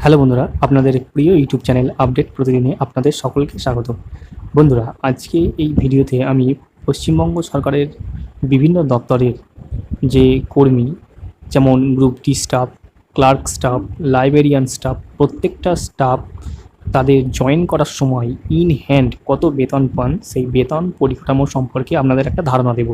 Hello বন্ধুরা, আপনাদের প্রিয় ইউটিউব চ্যানেল আপডেট প্রতিদিনে আপনাদের সকলকে স্বাগত। বন্ধুরা, আজকে এই ভিডিওতে আমি পশ্চিমবঙ্গ সরকারের বিভিন্ন দপ্তরের যে কর্মী, যেমন group D staff, clerk staff, librarian staff, প্রত্যেকটা স্টাফ তাদের জয়েন করার সময় ইন হ্যান্ড কত বেতন পান সেই বেতন পরিকাঠামো সম্পর্কে আপনাদের একটা ধারণা দেব।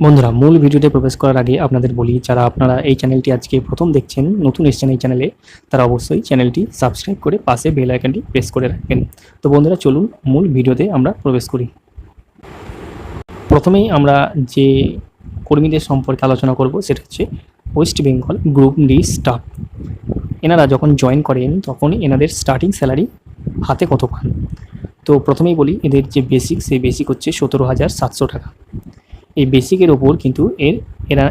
বন্ধুরা, মূল ভিডিওতে প্রবেশ করার আগে আপনাদের বলি, যারা আপনারা এই চ্যানেলটি আজকে প্রথম দেখছেন, নতুন এসেছেন এই চ্যানেলে, তারা অবশ্যই চ্যানেলটি সাবস্ক্রাইব করে পাশে বেল আইকনটি প্রেস করে রাখবেন। তো বন্ধুরা, চলুন মূল ভিডিওতে আমরা প্রবেশ করি। প্রথমেই আমরা যে কর্মীদের সম্পর্কে আলোচনা করব সেটা হচ্ছে West Bengal group D staff. এনারা যখন জয়েন করেন তখন এনাদের স্টার্টিং স্যালারি হাতে কত পান। তো প্রথমেই বলি, এদের যে বেসিক, সেই বেসিক হচ্ছে 17,700 টাকা। এই বেসিকের ওপর কিন্তু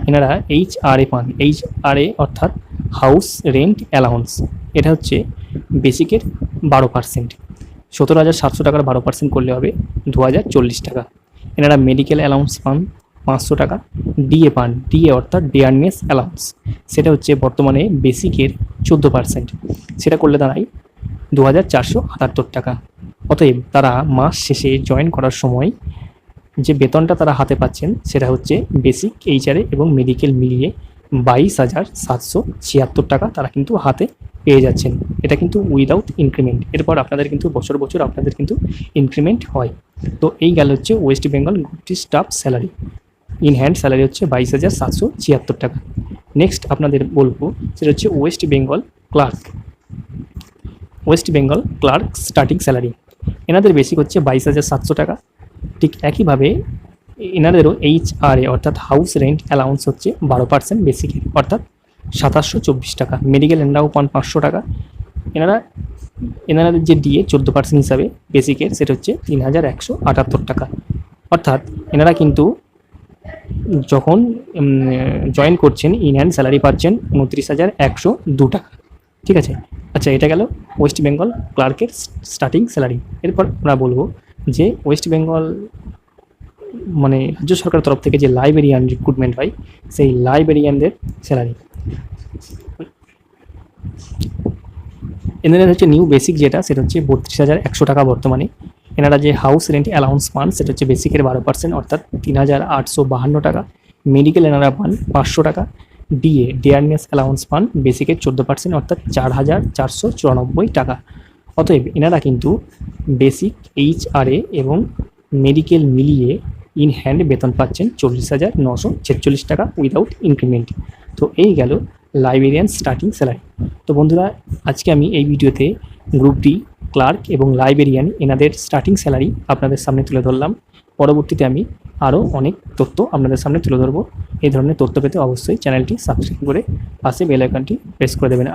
এনারা HRA পান। HRA অর্থাৎ হাউস রেন্ট অ্যালাউন্স। এটা হচ্ছে বেসিকের 12%। 17,700 টাকার 12% করলে হবে 2,040 টাকা। এনারা মেডিকেল অ্যালাউন্স পান 500 টাকা। ডিএ পান, ডিএ অর্থাৎ ডেয়ারনেস অ্যালাউন্স। সেটা হচ্ছে বর্তমানে বেসিকের 14%। সেটা করলে দাঁড়ায় 2,478 টাকা। অতএব তারা মাস শেষে জয়েন করার সময় যে বেতনটা তারা হাতে পাচ্ছেন সেটা হচ্ছে বেসিক, HRA এবং মেডিকেল মিলিয়ে 22,776 টাকা তারা কিন্তু হাতে পেয়ে যাচ্ছেন। এটা কিন্তু উইদাউট ইনক্রিমেন্ট। এরপর আপনাদের কিন্তু বছর বছর আপনাদের কিন্তু ইনক্রিমেন্ট হয়। তো এই গেল হচ্ছে West Bengal group D staff salary. In hand salary হচ্ছে 22,776 টাকা। নেক্সট আপনাদের বলবো সেটা হচ্ছে West Bengal clerk. West Bengal clerk starting salary, এনাদের বেসিক হচ্ছে 22,700 টাকা। ঠিক একইভাবে এনাদেরও HRA অর্থাৎ হাউস রেন্ট অ্যালাউন্স হচ্ছে 12% বেসিকের, অর্থাৎ 2,724 টাকা। মেডিকেল এনারাও পান 500 টাকা। এনাদের যে ডিএ 14% হিসাবে বেসিকের, সেটা হচ্ছে 3,178 টাকা। অর্থাৎ এনারা কিন্তু যখন জয়েন করছেন ইন হ্যান্ড স্যালারি পাচ্ছেন 29,102 টাকা। ঠিক আছে, আচ্ছা, এটা গেল ওয়েস্ট বেঙ্গল ক্লার্কের স্টার্টিং স্যালারি। এরপর আমরা বলবো যে ওয়েস্ট বেঙ্গল মানে রাজ্য সরকারের তরফ থেকে যে লাইব্রেরিয়ান রিক্রুটমেন্ট হয়, সেই লাইব্রেরিয়ানদের স্যালারি। এনাদের হচ্ছে নিউ বেসিক যেটা, সেটা হচ্ছে 32,100 টাকা বর্তমানে। এনারা যে হাউস রেন্ট অ্যালাউন্স পান সেটা হচ্ছে বেসিকের 12%, অর্থাৎ 3,852 টাকা। মেডিকেল এনারা পান 500 টাকা। ডিএ ডেয়ারনেস অ্যালাউন্স পান বেসিকের 14%, অর্থাৎ 4,494 টাকা। অতএব এনারা কিন্তু বেসিক, HRA এবং মেডিকেল মিলিয়ে ইন হ্যান্ড বেতন পাচ্ছেন 40,946 টাকা উইদাউট ইনক্রিমেন্ট। তো এই গেল লাইব্রেরিয়ান স্টার্টিং স্যালারি। তো বন্ধুরা, আজকে আমি এই ভিডিওতে গ্রুপ ডি ক্লার্ক এবং লাইব্রেরিয়ান এনাদের স্টার্টিং স্যালারি আপনাদের সামনে তুলে ধরলাম। পরবর্তীতে আমি আরও অনেক তথ্য আপনাদের সামনে তুলে ধরবো। এই ধরনের তথ্য পেতে অবশ্যই চ্যানেলটি সাবস্ক্রাইব করে পাশে বেল আইকনটি প্রেস করে দেবেন।